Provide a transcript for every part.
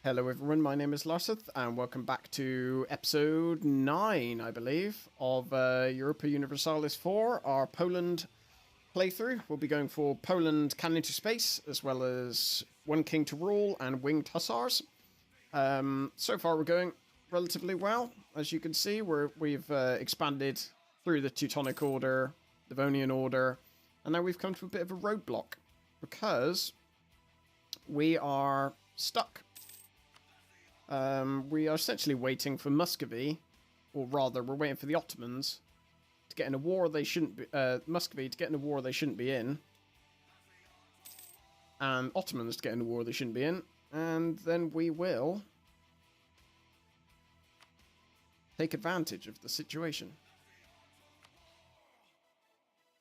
Hello everyone, my name is Larseth, and welcome back to episode 9, I believe, of Europa Universalis IV, our Poland playthrough. We'll be going for Poland Cannon into Space, as well as One King to Rule and Winged Hussars. So far we're going relatively well. As you can see, we've expanded through the Teutonic Order, Livonian Order, and now we've come to a bit of a roadblock, because we are stuck. We are essentially waiting for Muscovy, or rather, we're waiting for the Ottomans to get in a war they shouldn't be. Muscovy to get in a war they shouldn't be in, and Ottomans to get in a war they shouldn't be in, and then we will take advantage of the situation.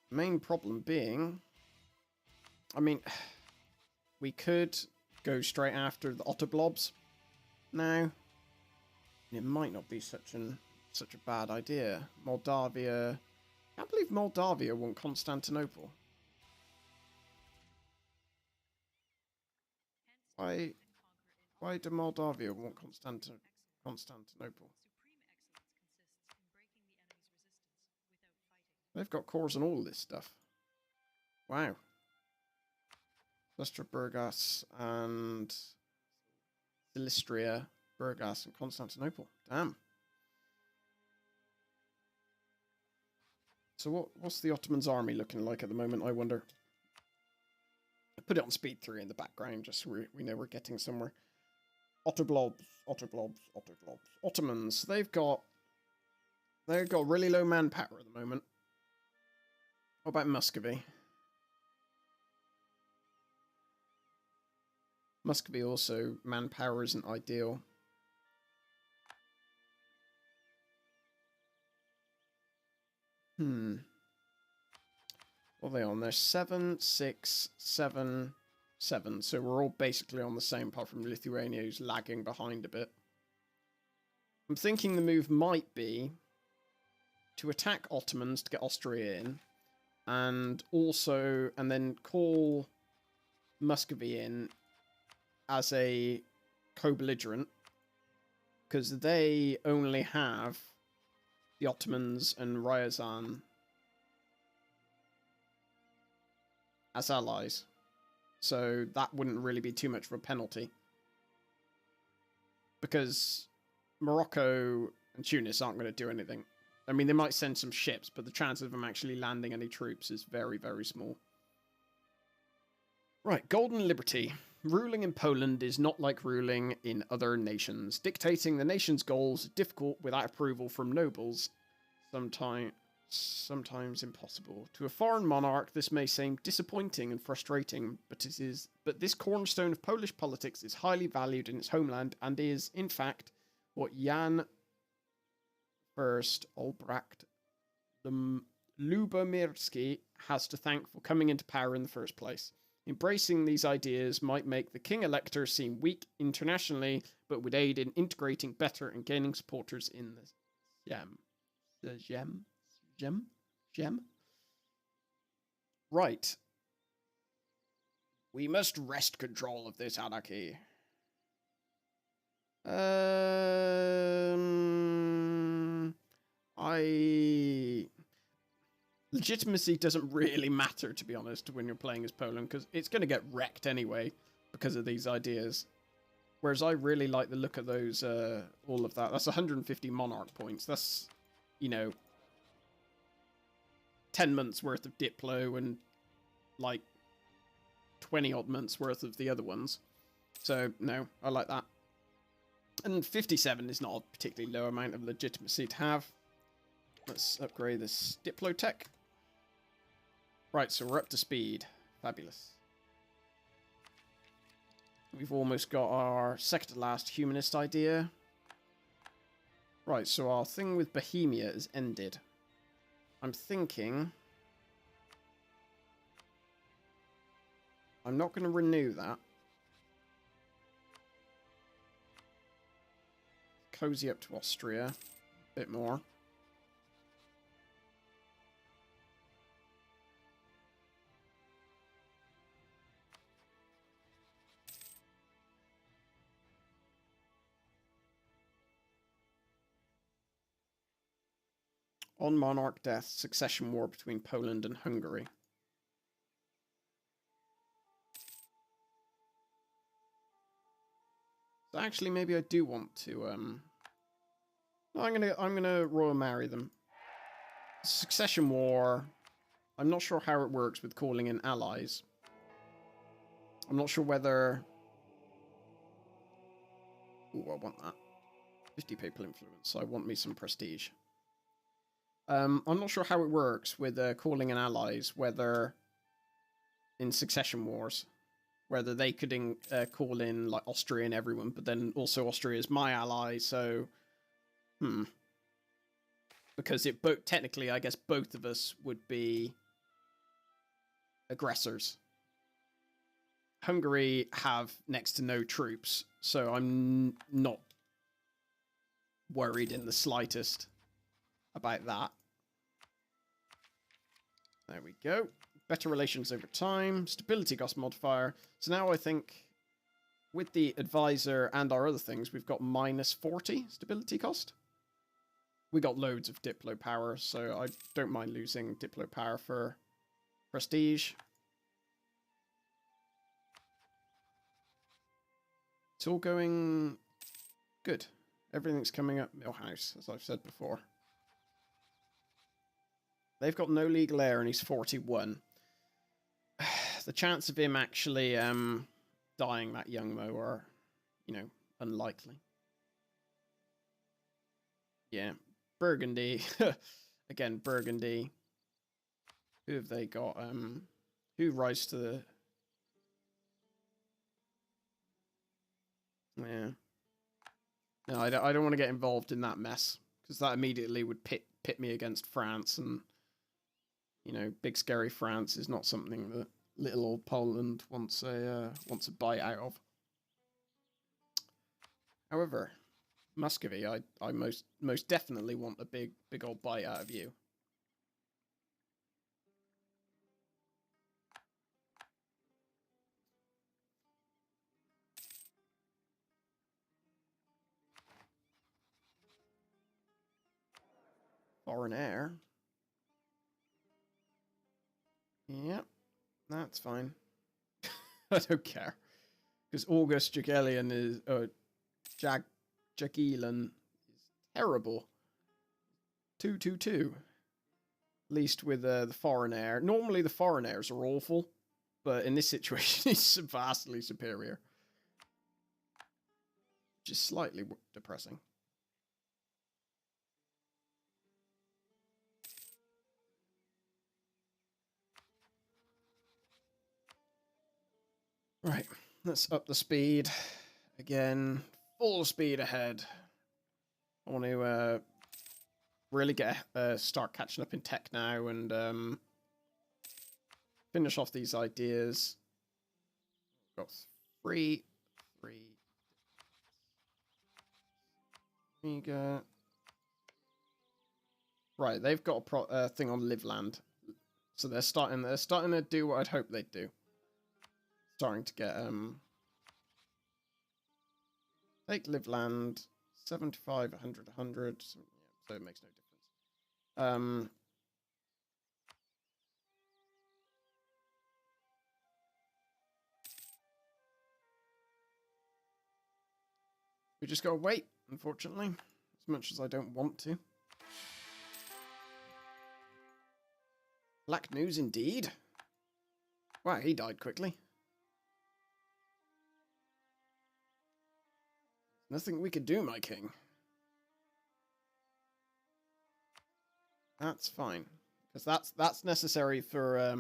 Main problem being, I mean, we could go straight after the Ottoblobs. Now, it might not be such a bad idea. Moldavia, I can't believe Moldavia won Constantinople. Why did Moldavia want Constantinople? They've got cores on all this stuff. Wow. Lestra Burgas and Silistria, Burgas, and Constantinople. Damn. So what's the Ottomans' army looking like at the moment, I wonder? I put it on speed 3 in the background, just so we know we're getting somewhere. Ottomans. They've got really low manpower at the moment. What about Muscovy? Muscovy also, manpower isn't ideal. What are they on? They're 7, 6, 7, 7. So we're all basically on the same, apart from Lithuania, who's lagging behind a bit. I'm thinking the move might be to attack Ottomans to get Austria in, and then call Muscovy in as a co-belligerent, because they only have the Ottomans and Ryazan as allies, so that wouldn't really be too much of a penalty, because Morocco and Tunis aren't going to do anything. I mean, they might send some ships, but the chance of them actually landing any troops is very, very small. Right, Golden Liberty. Ruling in Poland is not like ruling in other nations. Dictating the nation's goals is difficult without approval from nobles. Sometimes impossible. To a foreign monarch, this may seem disappointing and frustrating, but this cornerstone of Polish politics is highly valued in its homeland and is, in fact, what Jan I Albrecht Lubomirski has to thank for coming into power in the first place. Embracing these ideas might make the king-elector seem weak internationally, but would aid in integrating better and gaining supporters in the Gem? Right. We must wrest control of this anarchy. Legitimacy doesn't really matter, to be honest, when you're playing as Poland, because it's going to get wrecked anyway because of these ideas. Whereas I really like the look of those, all of that. That's 150 monarch points. That's, 10 months worth of Diplo and, 20-odd months worth of the other ones. So, no, I like that. And 57 is not a particularly low amount of legitimacy to have. Let's upgrade this Diplo tech. Right, so we're up to speed. Fabulous. We've almost got our second to last humanist idea. Right, so our thing with Bohemia is ended. I'm thinking I'm not going to renew that. Cozy up to Austria a bit more. On monarch death, succession war between Poland and Hungary. So actually, maybe I do want to. No, I'm gonna royal marry them. Succession war. I'm not sure how it works with calling in allies. I'm not sure whether. Ooh, I want that. 50 people influence. I want me some prestige. I'm not sure how it works with calling in allies, whether in succession wars, whether they could call in like Austria and everyone, but then also Austria is my ally, so because it technically, I guess both of us would be aggressors. Hungary have next to no troops, so I'm not worried in the slightest about that. There we go. Better relations over time. Stability cost modifier. So now I think with the advisor and our other things, we've got minus 40 stability cost. We got loads of Diplo power, so I don't mind losing Diplo power for prestige. It's all going good. Everything's coming up Millhouse, as I've said before. They've got no legal heir and he's 41. The chance of him actually dying that young Mo are, unlikely. Yeah. Burgundy. Again, Burgundy. Who have they got? Who rise to the... Yeah. No, I don't want to get involved in that mess, because that immediately would pit me against France, and big scary France is not something that little old Poland wants a bite out of. However, Muscovy, I most definitely want a big old bite out of you. Foreign heir. Yep, that's fine. I don't care. Because August Jagelian is... Jagiellon is terrible. 2-2-2. At least with the foreign heir. Normally the foreign heirs are awful, but in this situation he's vastly superior. Which is slightly depressing. Right, let's up the speed. Again, full speed ahead. I want to really start catching up in tech now and finish off these ideas. Got three. Amiga. Right, they've got a thing on Liveland, so they're starting to do what I'd hope they'd do. Starting to get take Liveland 75, 100, 100. So it makes no difference. We just gotta wait, unfortunately, as much as I don't want to. Black news indeed. Wow, he died quickly. Nothing we could do, my king. That's fine, because that's necessary for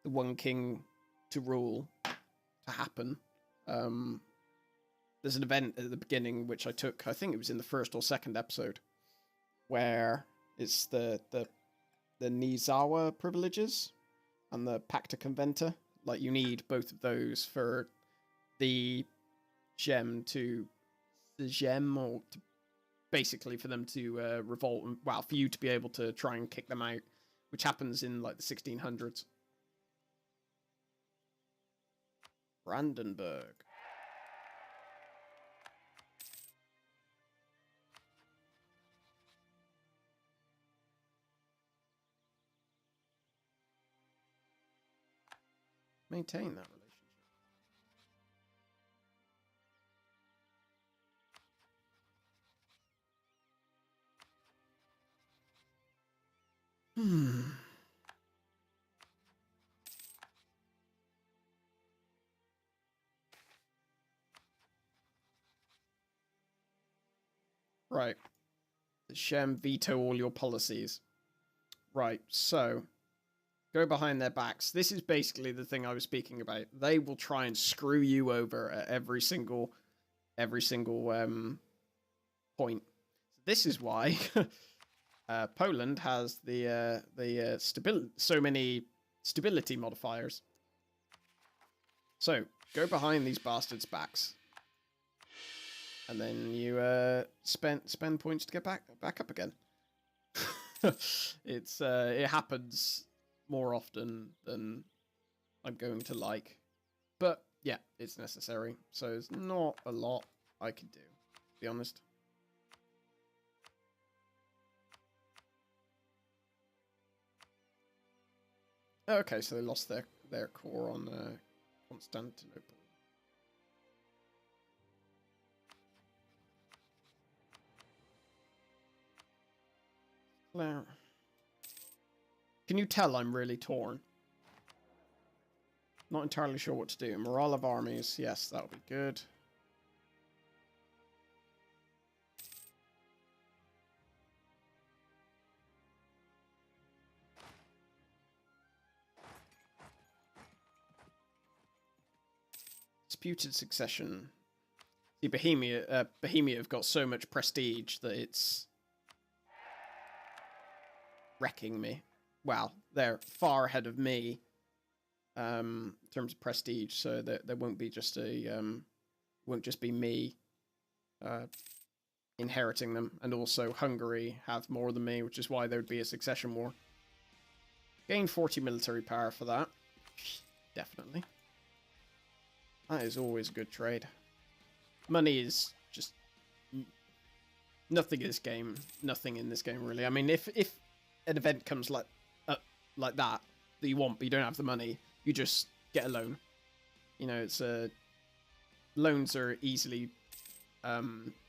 the one king to rule to happen. There's an event at the beginning which I took. I think it was in the first or second episode, where it's the Nizawa privileges and the Pacta Conventa. Like, you need both of those for the gem or to, basically for them to revolt, and, well, for you to be able to try and kick them out, which happens in like the 1600s. Brandenburg. maintain that relationship. Right. Shem, veto all your policies. Right, so go behind their backs. This is basically the thing I was speaking about. They will try and screw you over at every single point. This is why Poland has the so many stability modifiers. So go behind these bastards' backs, and then you spend points to get back up again. It happens more often than I'm going to like, but yeah, it's necessary. So there's not a lot I can do, to be honest. Okay, so they lost their core on Constantinople. Now, can you tell I'm really torn? Not entirely sure what to do. Morale of armies. Yes, that'll be good. Disputed succession. See, Bohemia have got so much prestige that it's wrecking me. Wow, they're far ahead of me in terms of prestige, so there won't be just won't just be me inheriting them, and also Hungary have more than me, which is why there would be a succession war. Gain 40 military power for that. Definitely. That is always a good trade. Money is just nothing in this game. Nothing in this game, really. I mean, if an event comes like that you want, but you don't have the money, you just get a loan. You know, it's loans are easily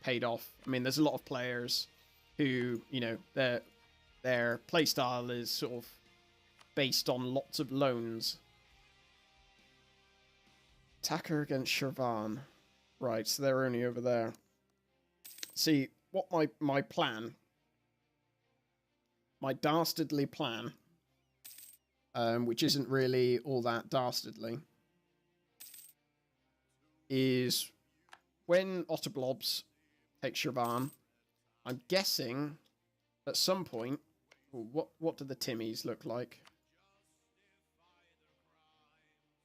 paid off. I mean, there's a lot of players who, you know, their playstyle is sort of based on lots of loans. Attacker against Shirvan. Right, so they're only over there. See, what my plan, my dastardly plan, which isn't really all that dastardly, is when Otterblobs take Shirvan, I'm guessing at some point, what do the Timmies look like?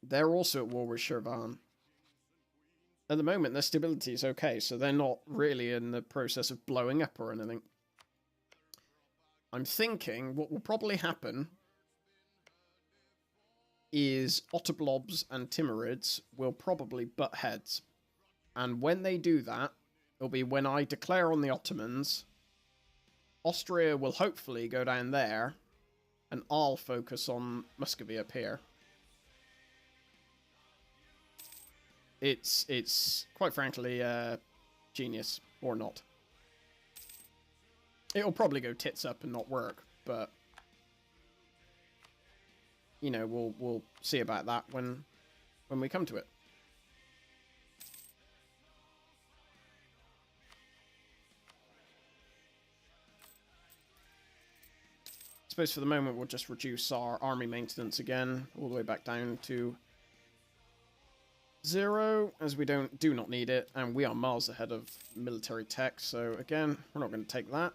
They're also at war with Shirvan. At the moment, their stability is okay, so they're not really in the process of blowing up or anything. I'm thinking what will probably happen is Otterblobs and Timurids will probably butt heads. And when they do that, it'll be when I declare on the Ottomans, Austria will hopefully go down there, and I'll focus on Muscovy up here. It's quite frankly genius, or not. It'll probably go tits up and not work, but you know, we'll see about that when we come to it. I suppose for the moment we'll just reduce our army maintenance again, all the way back down to 0, as we do not need it, and we are miles ahead of military tech, so again, we're not going to take that.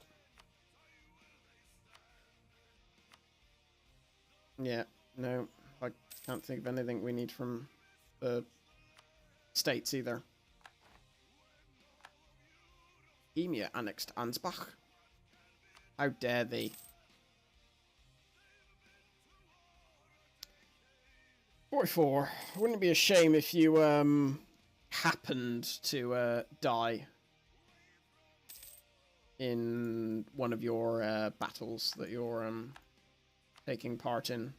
Yeah, no, I can't think of anything we need from the States either. Emir annexed Ansbach. How dare they? 44. Wouldn't it be a shame if you happened to die in one of your battles that you're taking part in?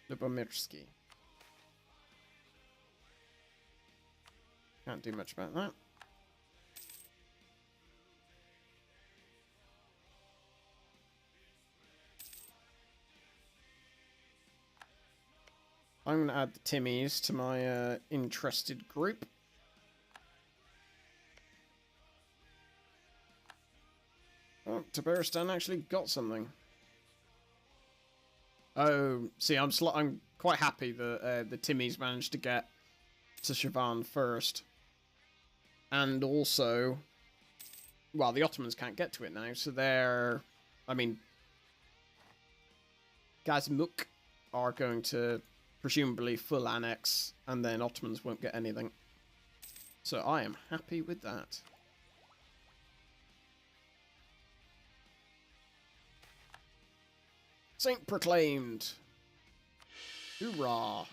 Lubomirski. Can't do much about that. I'm going to add the Timmies to my interested group. Oh, Tabaristan actually got something. Oh, see, I'm quite happy that the Timmies managed to get to Shavan first. And also, well, the Ottomans can't get to it now, so they're, I mean, Gazmuk are going to presumably full annex, and then Ottomans won't get anything. So I am happy with that. Saint proclaimed. Hoorah.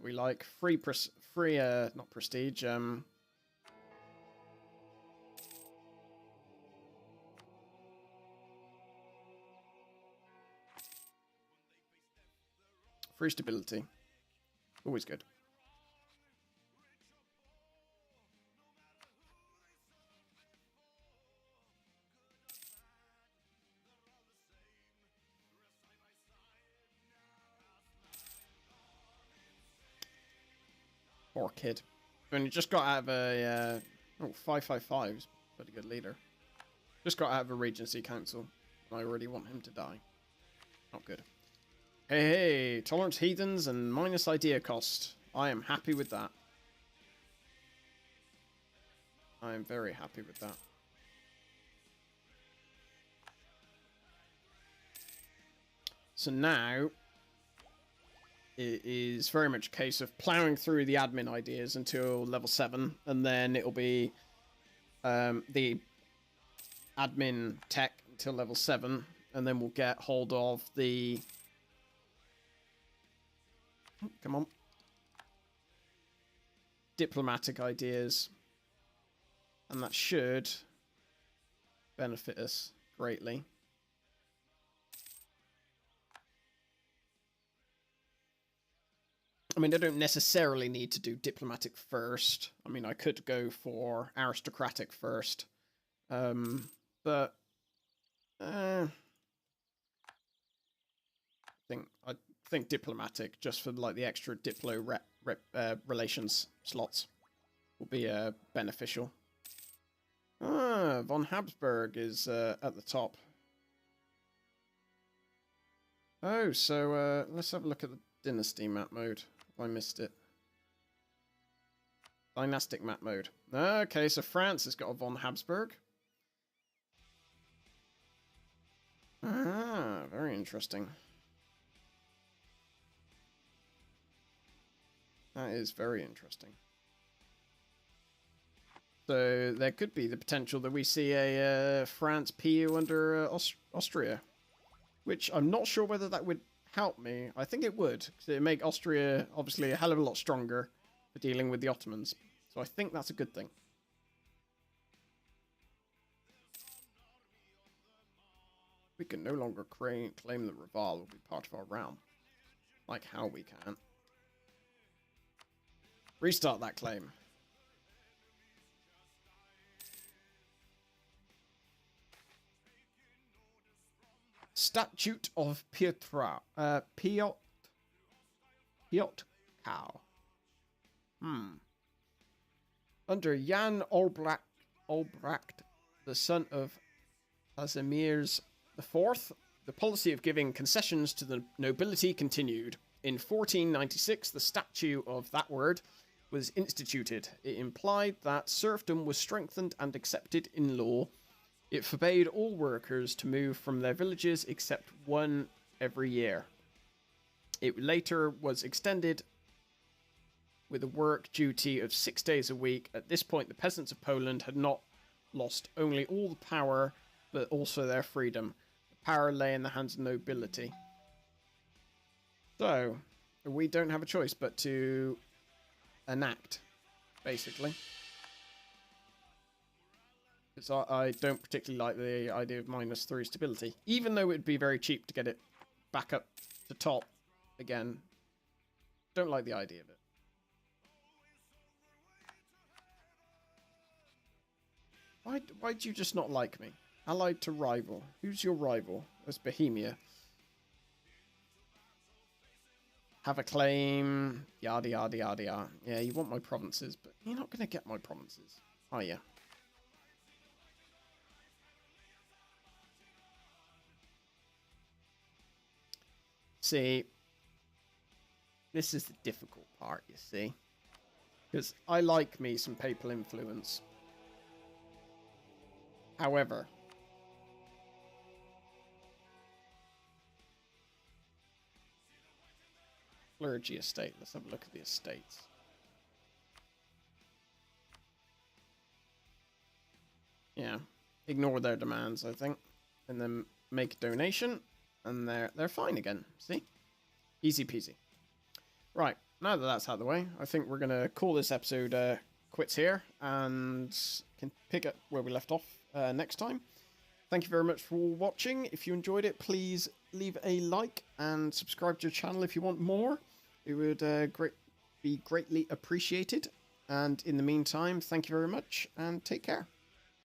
We like free, not prestige, free stability. Always good. Poor kid. When he just got out of a 555 is pretty good leader. Just got out of a Regency Council. I already want him to die. Not good. Hey, tolerance heathens and minus idea cost. I am happy with that. I am very happy with that. So now it is very much a case of plowing through the admin ideas until level 7, and then it'll be the admin tech until level 7, and then we'll get hold of the... Come on. Diplomatic ideas. And that should benefit us greatly. I mean, I don't necessarily need to do diplomatic first. I mean, I could go for aristocratic first. But I think diplomatic, just for like the extra diplo relations slots, will be beneficial. Ah, von Habsburg is at the top. Oh, so let's have a look at the dynasty map mode. I missed it. Dynastic map mode. Okay, so France has got a von Habsburg. Ah, very interesting. That is very interesting. So there could be the potential that we see a France PU under Austria, which I'm not sure whether that would help me. I think it would, because it would make Austria obviously a hell of a lot stronger for dealing with the Ottomans. So I think that's a good thing. We can no longer claim that Reval will be part of our realm. Like how we can. Restart that claim. Statute of Piotrkow. Under Jan Albrecht, the son of Casimirs IV, the policy of giving concessions to the nobility continued. In 1496, the statute of that word was instituted. It implied that serfdom was strengthened and accepted in law. It forbade all workers to move from their villages except one every year. It later was extended with a work duty of 6 days a week. At this point, the peasants of Poland had not lost only all the power, but also their freedom. The power lay in the hands of nobility. So, we don't have a choice but to enact, basically. Because I don't particularly like the idea of -3 stability, even though it would be very cheap to get it back up to top again. Don't like the idea of it. Why do you just not like me? Allied to rival. Who's your rival? That's Bohemia. Have a claim. Yada, yada, yada, yada. Yeah, you want my provinces, but you're not going to get my provinces, are you? See, this is the difficult part, you see. Because I like me some papal influence. However, clergy estate. Let's have a look at the estates. Yeah, ignore their demands, I think, and then make a donation, and they're fine again. See, easy peasy. Right, now that that's out of the way, I think we're gonna call this episode quits here, and can pick up where we left off next time. Thank you very much for watching. If you enjoyed it, please leave a like and subscribe to the channel if you want more. It would be greatly appreciated. And in the meantime, thank you very much and take care.